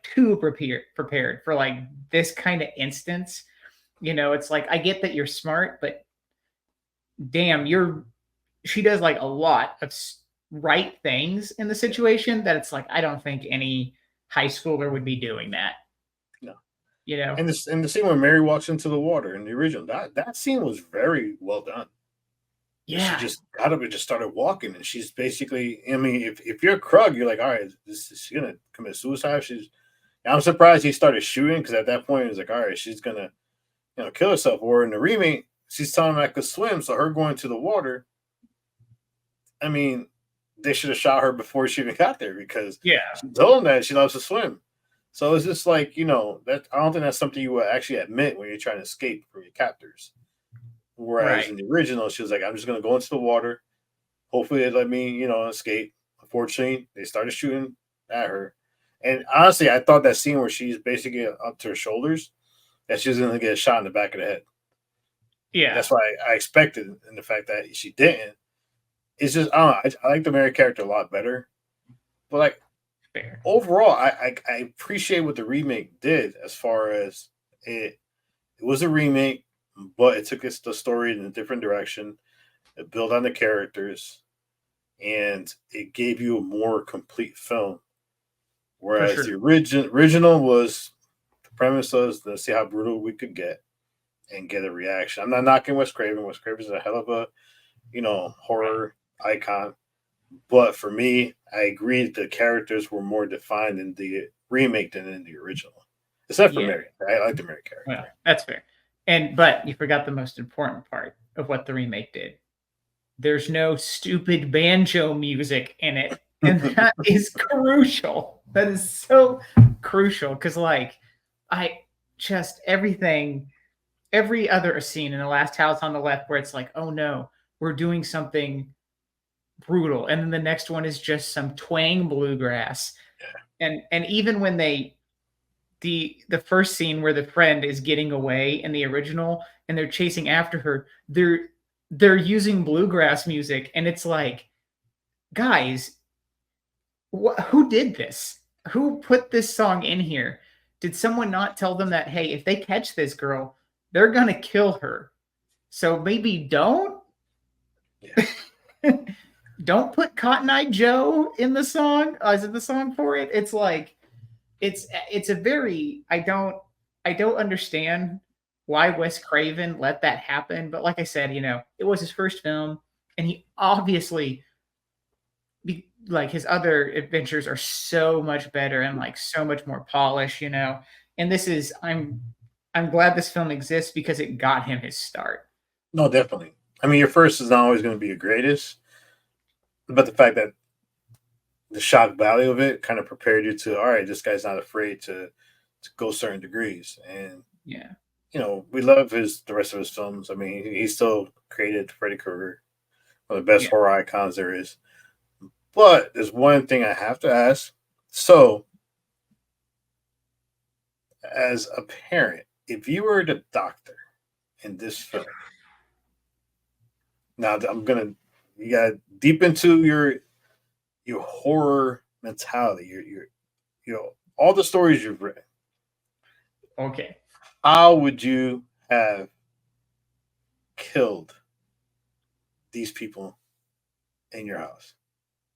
too prepared for like this kind of instance. It's like, I get that you're smart, but damn, she does like a lot of right things in the situation that it's like, I don't think any high schooler would be doing that. No. And the scene when Mary walks into the water in the original, that scene was very well done. Yeah. She just got up and just started walking, and she's basically. I mean, if you're a Krug, you're like, all right, she's gonna commit suicide. I'm surprised he started shooting because at that point it was like, all right, she's gonna, kill herself. Or in the remake, she's telling him I could swim, so her going to the water. I mean, they should have shot her before she even got there because Yeah. she told him that she loves to swim. So it's just like, that I don't think that's something you would actually admit when you're trying to escape from your captors. Whereas in the original, she was like, I'm just going to go into the water. Hopefully they let me, escape. Unfortunately, they started shooting at her. And honestly, I thought that scene where she's basically up to her shoulders, that she was going to get a shot in the back of the head. Yeah. That's why I expected, and the fact that she didn't. It's just, I don't know. I like the Mary character a lot better. But like, Fair. Overall, I appreciate what the remake did as far as it was a remake, but it took the story in a different direction. It built on the characters, and it gave you a more complete film. Whereas sure. the original was, the premise was, let's see how brutal we could get and get a reaction. I'm not knocking Wes Craven. Wes Craven's a hell of a, horror icon. But for me, I agree the characters were more defined in the remake than in the original. Except for Mary. I like the Mary character. Well, that's fair. But you forgot the most important part of what the remake did. there's no stupid banjo music in it. And that is crucial. That is so crucial because, like, I just every other scene in The Last House on the Left where it's like, oh no, we're doing something brutal, and then the next one is just some twang bluegrass, and even when the first scene where the friend is getting away in the original and they're chasing after her, they're using bluegrass music, and it's like, guys, who did this? Who put this song in here? Did someone not tell them that, hey, if they catch this girl, they're gonna kill her, so maybe don't? Don't put Cotton Eye Joe in the song as in the song for it. It's like it's a very I don't understand why Wes Craven let that happen. But like I said, it was his first film, and he obviously like his other adventures are so much better and like so much more polished, And this is I'm glad this film exists because it got him his start. No, definitely. I mean, your first is not always going to be your greatest, but the fact that the shock value of it kind of prepared you to, all right, this guy's not afraid to go certain degrees. And yeah, we love the rest of his films. I mean, he still created Freddy Krueger, one of the best horror icons there is. But there's one thing I have to ask. So, as a parent, if you were the doctor in this film, now you got deep into your horror mentality, your all the stories you've read. Okay. How would you have killed these people in your house?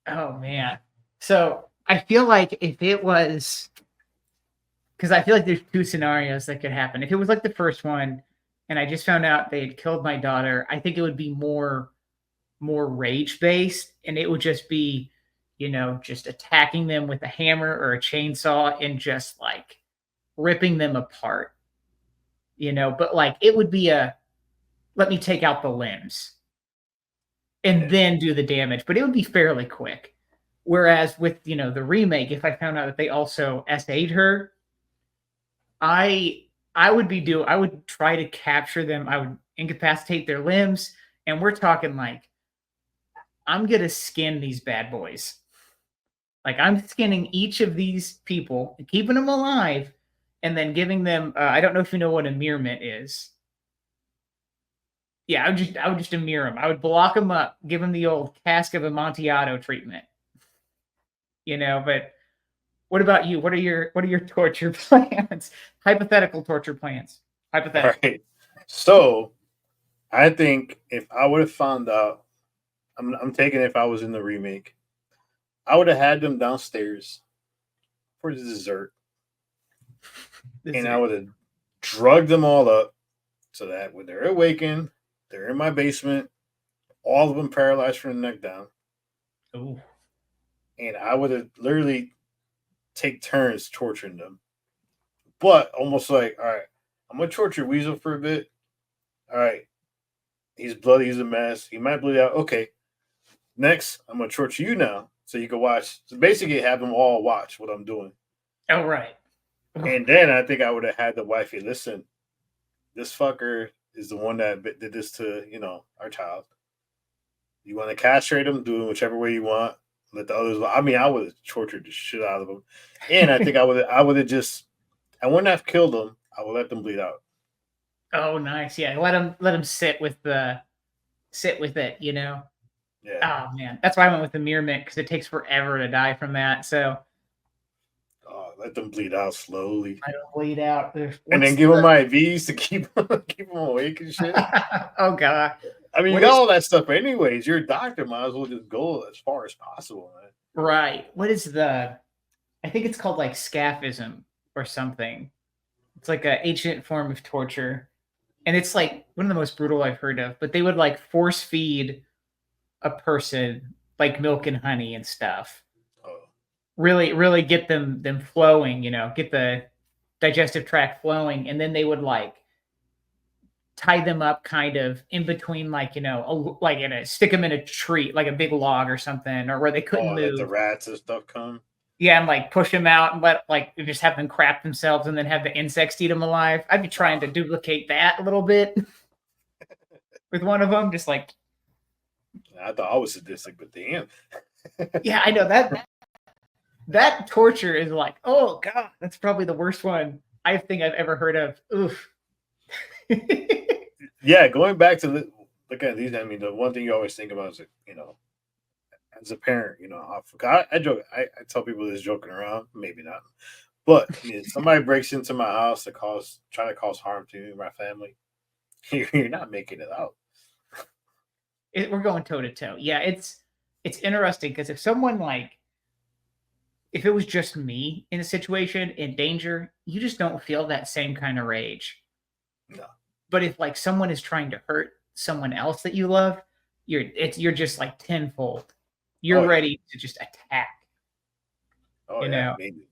Oh man. So I feel like if it was, because I feel like there's two scenarios that could happen. If it was like the first one and I just found out they had killed my daughter, I think it would be more rage based, and it would just be, just attacking them with a hammer or a chainsaw and just like ripping them apart. But like it would be let me take out the limbs and then do the damage, but it would be fairly quick. Whereas with, the remake, if I found out that they also SA'd her, I would try to capture them. I would incapacitate their limbs, and we're talking like, I'm going to skin these bad boys. Like I'm skinning each of these people and keeping them alive and then giving them, I don't know if you know what a mirrment is. Yeah, I would just mirror them. I would block them up, give them the old cask of Amontillado treatment. But what about you? What are your torture plans? Hypothetical torture plans. Hypothetical. All right. So, I think if I would have found out, I'm taking if I was in the remake, I would have had them downstairs for the dessert. And I would have drugged them all up so that when they're awakened, they're in my basement, all of them paralyzed from the neck down. Ooh. And I would have literally take turns torturing them. But almost like, all right, I'm going to torture Weasel for a bit. All right. He's bloody. He's a mess. He might bleed out. Okay. Next, I'm going to torture you now so you can watch. So basically have them all watch what I'm doing. Oh, right. And then I think I would have had the wifey, listen, this fucker is the one that did this to, our child. You want to castrate him, do it whichever way you want. Let the others. I mean, I would have tortured the shit out of them, and I think I would have just. I wouldn't have killed them. I would let them bleed out. Oh, nice. Yeah, let them sit with it. Yeah. Oh man, that's why I went with the mirrment because it takes forever to die from that. So. Let them bleed out slowly. I don't bleed out. And then give them IVs to keep them awake and shit. Oh god. I mean, you got all that stuff anyways. You're a doctor, might as well just go as far as possible, man. Right. What is I think it's called like scaphism or something. It's like an ancient form of torture. And it's like one of the most brutal I've heard of. But they would like force feed a person like milk and honey and stuff. Oh. Really get them flowing, get the digestive tract flowing. And then they would like tie them up kind of in between, like, stick them in a tree, like a big log or something, or where they couldn't let move. the rats and stuff come. Yeah, and like push them out and just have them crap themselves and then have the insects eat them alive. I'd be trying to duplicate that a little bit with one of them, just like. I thought I was sadistic, but damn. Yeah, I know that torture is like, oh god, that's probably the worst one I think I've ever heard of. Oof. Yeah, going back to look at these, I mean, the one thing you always think about is, as a parent, I joke, I tell people this joking around, maybe not, but somebody breaks into my house to try to cause harm to my family, you're not making it out. We're going toe to toe. Yeah, it's interesting because if someone if it was just me in a situation in danger, you just don't feel that same kind of rage. No. But if someone is trying to hurt someone else that you love, you're just like tenfold. You're ready to just attack. Oh, maybe.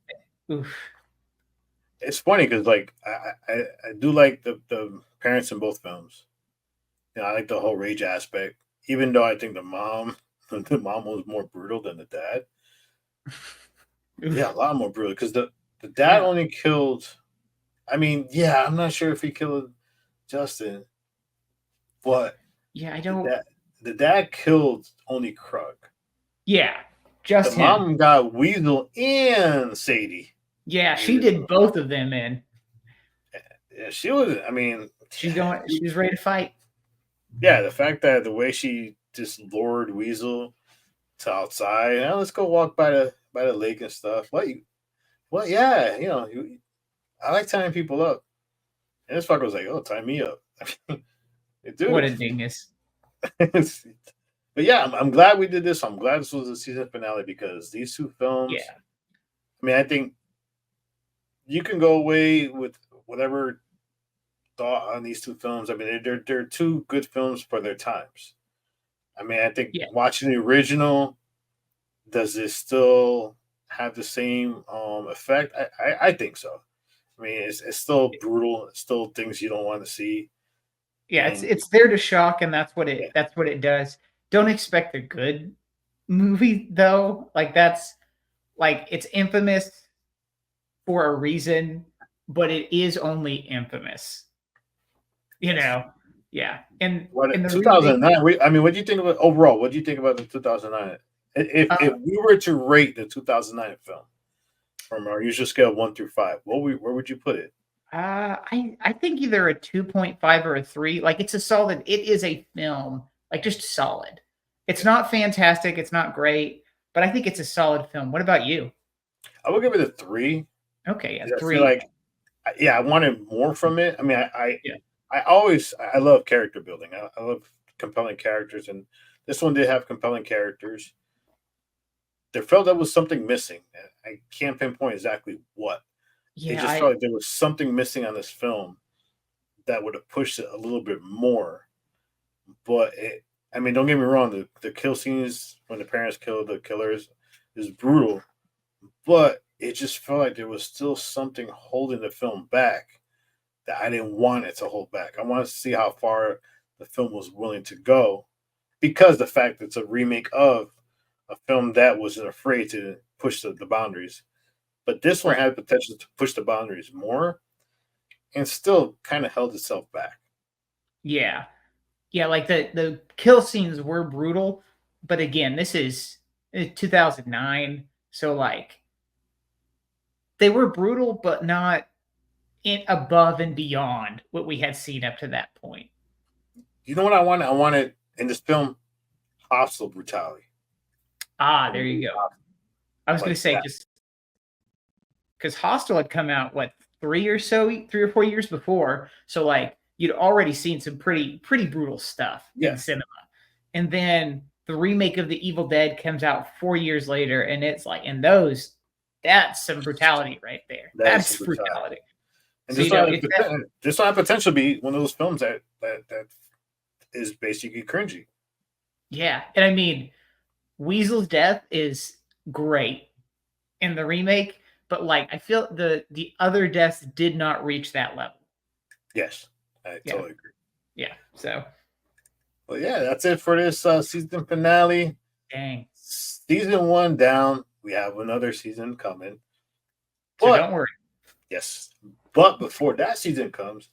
Oof. It's funny because I do like the parents in both films. I like the whole rage aspect, even though I think the mom was more brutal than the dad. Yeah, a lot more brutal because the dad only killed. I mean, I'm not sure if he killed Justin, but I don't. The dad killed only Krug. Yeah, just the mom got Weasel and Sadie. Yeah, she did both of them in. Yeah, she was. I mean, she was ready to fight. Yeah, the fact that the way she just lured Weasel to outside, let's go walk by the lake and stuff. Yeah, I like tying people up. And this fucker was like, "Oh, tie me up." Dude. What a dingus. But yeah, I'm glad we did this. I'm glad this was the season finale because these two films. Yeah. I mean, I think you can go away with whatever thought on these two films. I mean, they're two good films for their times. I mean, I think watching the original, does it still have the same effect? I think so. I mean, it's still brutal. It's still things you don't want to see. Yeah, it's there to shock, and that's what it does. Don't expect a good movie though. It's infamous for a reason, but it is only infamous. Yeah. And in 2009, I mean, what do you think about overall? What do you think about the 2009? If we were to rate the 2009 film from our usual scale of 1 through 5, where would you put it? I think either a 2.5 or a 3. It's a solid. It is a film, just solid. It's not fantastic. It's not great, but I think it's a solid film. What about you? I would give it a 3. Okay, a 3. I feel I wanted more from it. I mean, I love character building. I love compelling characters, and this one did have compelling characters. There felt there was something missing. I can't pinpoint exactly what. It just felt like there was something missing on this film that would have pushed it a little bit more. But I mean, don't get me wrong. The kill scenes when the parents kill the killers is brutal, but it just felt like there was still something holding the film back that I didn't want it to hold back. I wanted to see how far the film was willing to go because the fact that it's a remake of a film that wasn't afraid to push the boundaries. But this one had potential to push the boundaries more and still kind of held itself back. Yeah. Yeah, the kill scenes were brutal, but again, this is 2009, so they were brutal, but not above and beyond what we had seen up to that point. You know what I wanted? I wanted in this film hostile brutality. There you go. I was going to say because Hostel had come out 3 or 4 years before, so you'd already seen some pretty brutal stuff in cinema, and then the remake of The Evil Dead comes out 4 years later, and it's that's some brutality right there. That's brutality. And this will have potential to be one of those films that is basically cringy. Yeah, and I mean, Weasel's death is great in the remake, but I feel the other deaths did not reach that level. Yes, I totally agree. Yeah. So But yeah, that's it for this season finale. dang. Season 1 down. We have another season coming. So But don't worry. yes, but before that season comes,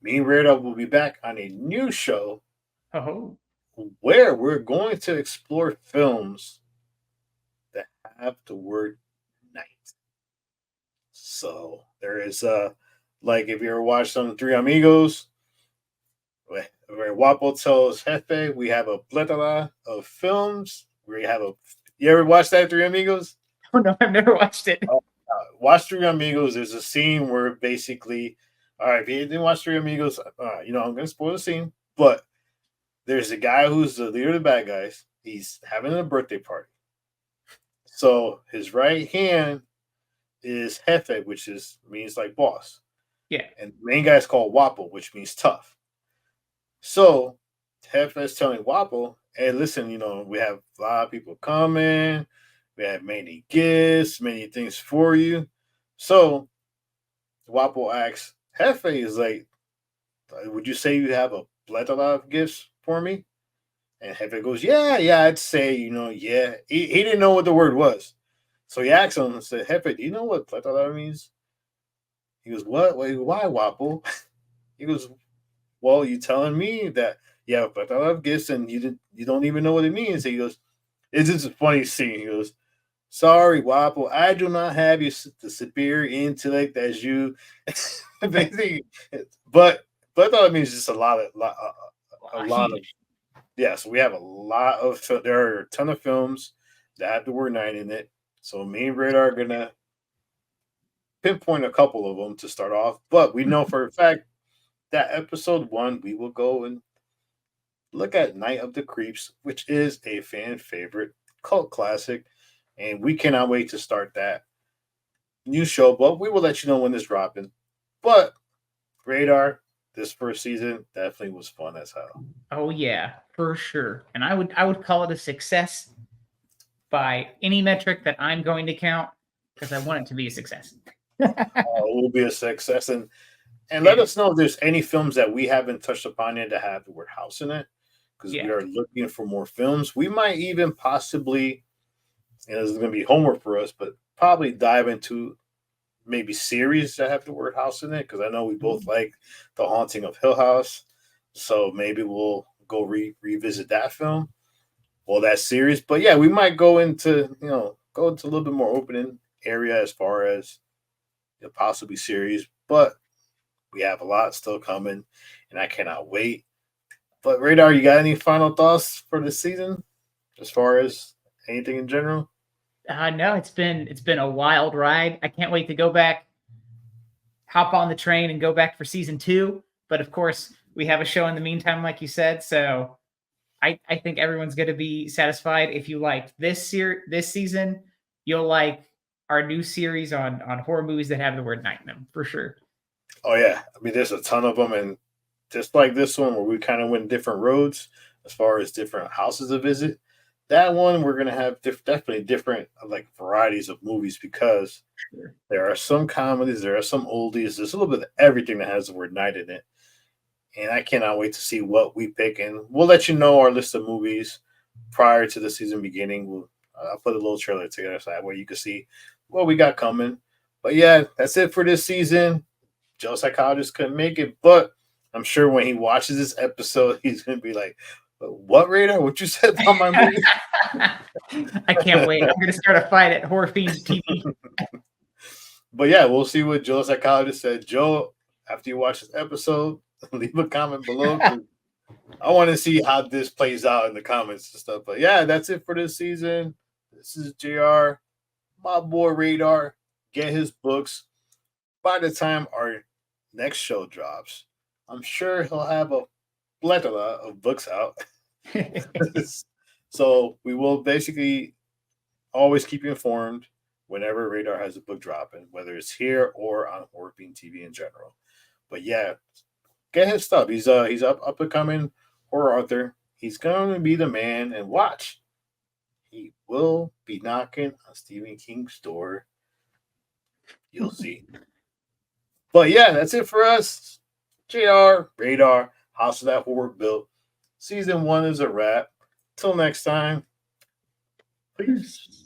me and Radar will be back on a new show Oh, where we're going to explore films that have the word night. So there is like if you ever watched some Three Amigos, where Wapo tells Jefe, we have a plethora of films. We have a you ever watched that Three Amigos? oh no, I've never watched it. Watch Three Amigos. There's a scene where basically, all right, if you didn't watch Three Amigos, I'm gonna spoil the scene, but there's a guy who's the leader of the bad guys. He's having a birthday party. So his right hand is Jefe, which means like boss. Yeah. And the main guy is called Wapo, which means tough. So Jefe is telling Wapo, hey, listen, we have a lot of people coming. We have many gifts, many things for you. So Wapo asks, Jefe is like, would you say you have a plethora of gifts for me? And Jefe goes, yeah, I'd say, yeah. He didn't know what the word was. So he asked him and said, Jefe, do you know what plethora means? He goes, what? Wait, why, Wapo? He goes, well, you telling me that you have a plethora of gifts and you don't even know what it means. He goes, it's just a funny scene. He goes, sorry, Wapo, I do not have the superior intellect as you. But plethora means just a lot of yeah, so we have a lot of there are a ton of films that have the word night in it. So me and Radar are gonna pinpoint a couple of them to start off, but we know for a fact that episode 1 we will go and look at Night of the Creeps, which is a fan favorite cult classic, and we cannot wait to start that new show. But we will let you know when it's dropping. But Radar, this first season definitely was fun as hell. Oh yeah, for sure. And I would call it a success by any metric that I'm going to count because I want it to be a success. It will be a success, and let us know if there's any films that we haven't touched upon yet that have the word house in it, because we are looking for more films. We might even possibly, and this is going to be homework for us, but probably dive into maybe series that have the word house in it, because I know we both like The Haunting of Hill House. So maybe we'll go revisit that film or that series. But yeah, we might go into a little bit more opening area as far as possibly series. But we have a lot still coming, and I cannot wait. But Radar, you got any final thoughts for this season as far as anything in general? No, it's been a wild ride. I can't wait to go back, hop on the train, and go back for season 2. But of course, we have a show in the meantime, like you said. So I think everyone's going to be satisfied. If you liked this season, you'll like our new series on horror movies that have the word night in them for sure. Oh yeah, I mean, there's a ton of them, and just like this one where we kind of went different roads as far as different houses to visit. That one we're gonna have definitely different like varieties of movies, because there are some comedies, there are some oldies, there's a little bit of everything that has the word night in it. And I cannot wait to see what we pick, and we'll let you know our list of movies prior to the season beginning. I'll put a little trailer together so that way you can see what we got coming. But yeah, that's it for this season. Joe Psychologist couldn't make it, but I'm sure when he watches this episode, he's gonna be like, "What, Radar? What you said about my movie?" I can't wait. I'm gonna start a fight at Horror Fiend TV. But yeah, we'll see what Joe Psychologist said. Joe, after you watch this episode, leave a comment below. I want to see how this plays out in the comments and stuff. But yeah, that's it for this season. This is JR, my boy Radar. Get his books. By the time our next show drops, I'm sure he'll have a plethora of books out. So we will basically always keep you informed whenever Radar has a book dropping, whether it's here or on Horror Fiend TV in general. But yeah, get his stuff. He's up and coming horror author. He's going to be the man, and watch. He will be knocking on Stephen King's door. You'll see. But yeah, that's it for us. JR, Radar, House of That Horror Built. Season 1 is a wrap. Till next time. Peace.